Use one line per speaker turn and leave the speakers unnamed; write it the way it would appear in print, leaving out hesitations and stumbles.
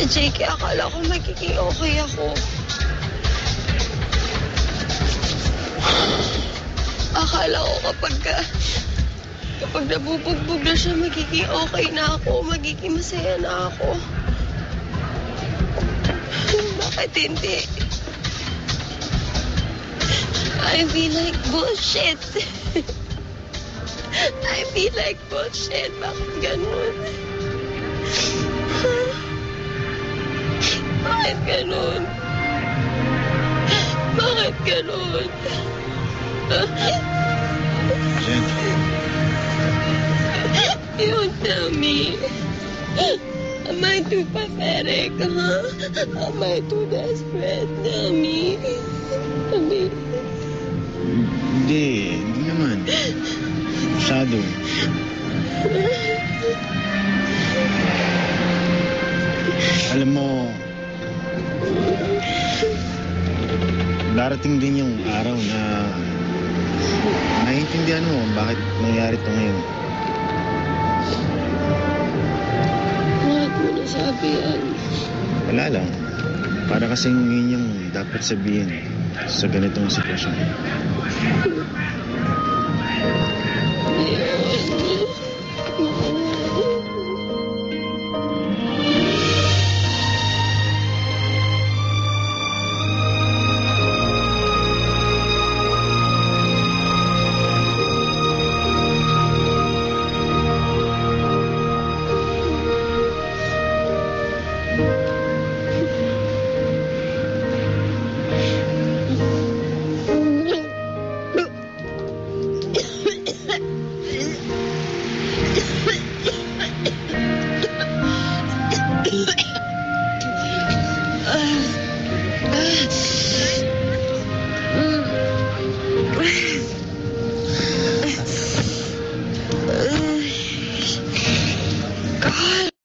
JK, akala ko magiging okay ako. Akala ko kapag nabubugbog na siya, magiging okay na ako, magiging masaya na ako. Bakit hindi? I feel like bullshit. I feel like bullshit. Bakit ganun? Bakit ganun? Bakit ganun?
Jen.
You tell me. Am I too pathetic, huh? Am I too desperate? Tell me.
Hindi naman. Masyado. Alam mo, darating din yung araw na naiintindihan mo bakit nangyari ito ngayon.
Bakit mo nasabi yan?
Wala lang. Para kasing yun yung dapat sabihin sa ganitong sitwasyon.